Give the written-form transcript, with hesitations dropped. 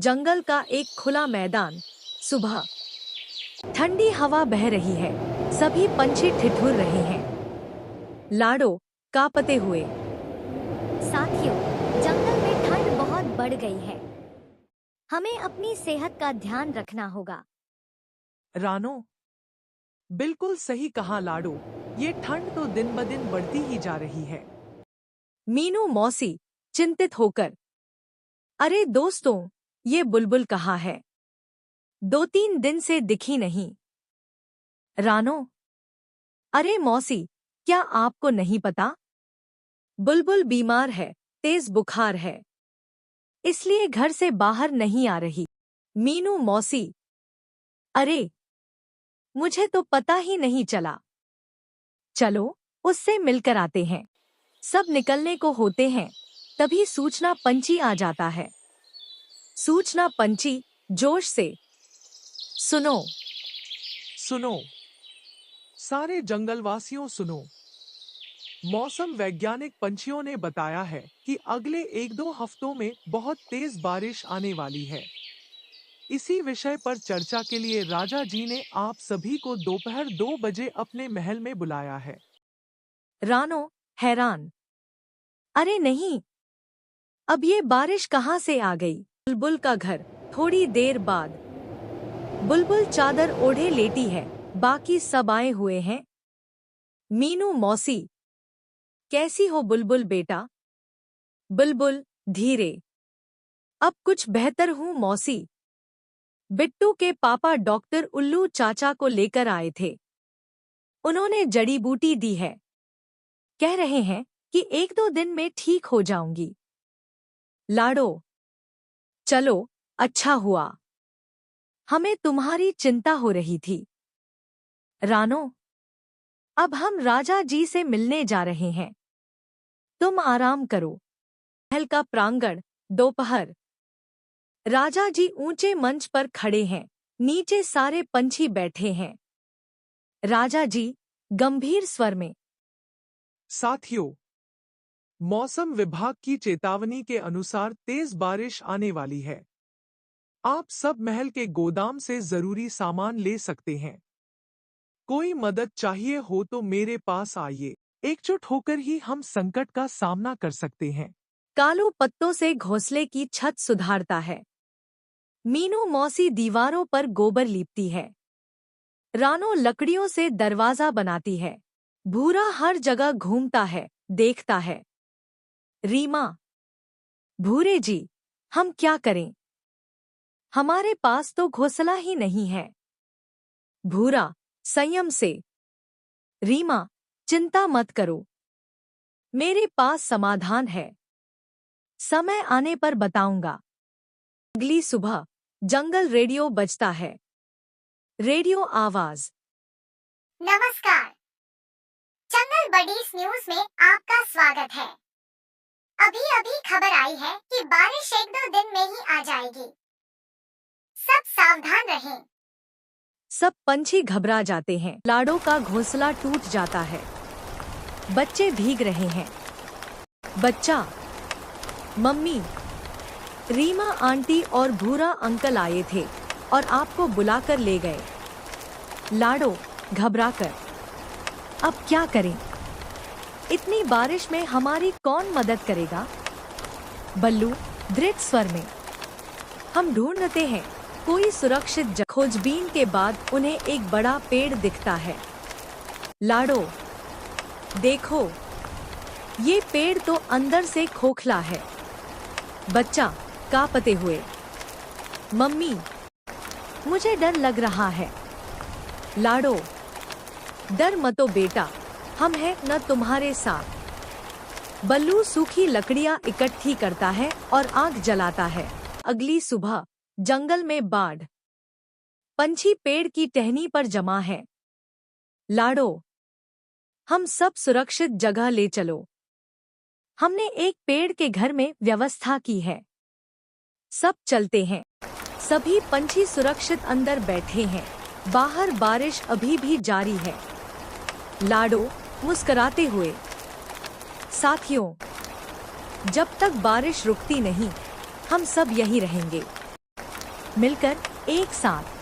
जंगल का एक खुला मैदान। सुबह, ठंडी हवा बह रही है। सभी पंछी ठिठुर रहे हैं, लाडो कांपते हुए। साथियों, जंगल में ठंड बहुत बढ़ गई है। हमें अपनी सेहत का ध्यान रखना होगा। रानो, बिल्कुल सही कहा लाडो। ये ठंड तो दिन ब दिन बढ़ती ही जा रही है। मीनू मौसी चिंतित होकर, अरे दोस्तों, ये बुलबुल कहाँ है? 2-3 दिन से दिखी नहीं। रानो, अरे मौसी, क्या आपको नहीं पता? बुलबुल बीमार है, तेज बुखार है, इसलिए घर से बाहर नहीं आ रही। मीनू मौसी, अरे, मुझे तो पता ही नहीं चला। चलो, उससे मिलकर आते हैं। सब निकलने को होते हैं, तभी सूचना पंछी आ जाता है। सूचना पंछी जोश से, सुनो, सुनो, सारे जंगलवासियों सुनो। मौसम वैज्ञानिक पंछियों ने बताया है कि अगले 1-2 हफ्तों में बहुत तेज बारिश आने वाली है। इसी विषय पर चर्चा के लिए राजा जी ने आप सभी को दोपहर 2 बजे अपने महल में बुलाया है। रानो हैरान, अरे नहीं, अब ये बारिश कहाँ से आ गई? बुलबुल का घर। थोड़ी देर बाद बुलबुल चादर ओढ़े लेटी है, बाकी सब आए हुए हैं। मीनू मौसी, कैसी हो बुलबुल बेटा? बुलबुल धीरे, अब कुछ बेहतर हूँ मौसी। बिट्टू के पापा डॉक्टर उल्लू चाचा को लेकर आए थे। उन्होंने जड़ी बूटी दी है, कह रहे हैं कि 1-2 दिन में ठीक हो जाऊंगी। लाडो, चलो, अच्छा हुआ। हमें तुम्हारी चिंता हो रही थी। रानो, अब हम राजा जी से मिलने जा रहे हैं। तुम आराम करो। महल का प्रांगण, दोपहर। राजा जी ऊंचे मंच पर खड़े हैं, नीचे सारे पंछी बैठे हैं। राजा जी गंभीर स्वर में, साथियों, मौसम विभाग की चेतावनी के अनुसार तेज बारिश आने वाली है। आप सब महल के गोदाम से जरूरी सामान ले सकते हैं। कोई मदद चाहिए हो तो मेरे पास आइए। एकजुट होकर ही हम संकट का सामना कर सकते हैं। कालू पत्तों से घोंसले की छत सुधारता है। मीनू मौसी दीवारों पर गोबर लीपती है। रानो लकड़ियों से दरवाजा बनाती है। भूरा हर जगह घूमता है, देखता है। रीमा, भूरे जी, हम क्या करें? हमारे पास तो घोंसला ही नहीं है। भूरा संयम से, रीमा, चिंता मत करो, मेरे पास समाधान है। समय आने पर बताऊंगा। अगली सुबह जंगल रेडियो बजता है। रेडियो आवाज, नमस्कार, जंगल बडीज न्यूज में आपका स्वागत है। अभी अभी खबर आई है कि बारिश 1-2 दिन में ही आ जाएगी। सब सावधान रहें। सब पंछी घबरा जाते हैं। लाडो का घोंसला टूट जाता है। बच्चे भीग रहे हैं। बच्चा, मम्मी, रीमा आंटी और भूरा अंकल आए थे और आपको बुलाकर ले गए। लाडो घबराकर, अब क्या करें? इतनी बारिश में हमारी कौन मदद करेगा? बल्लू दृढ़ स्वर में, हम ढूंढते हैं कोई सुरक्षित जगह। खोजबीन के बाद उन्हें एक बड़ा पेड़ दिखता है। लाडो, देखो, ये पेड़ तो अंदर से खोखला है। बच्चा कांपते हुए, मम्मी, मुझे डर लग रहा है। लाडो, डर मतो बेटा, हम हैं न तुम्हारे साथ। बल्लू सूखी लकड़ियां इकट्ठी करता है और आग जलाता है। अगली सुबह जंगल में बाढ़। पंछी पेड़ की टहनी पर जमा है। लाडो, हम सब सुरक्षित जगह ले चलो। हमने एक पेड़ के घर में व्यवस्था की है। सब चलते हैं। सभी पंछी सुरक्षित अंदर बैठे हैं। बाहर बारिश अभी भी जारी है। लाडो मुस्कुराते हुए, साथियों, जब तक बारिश रुकती नहीं, हम सब यहीं रहेंगे। मिलकर एक साथ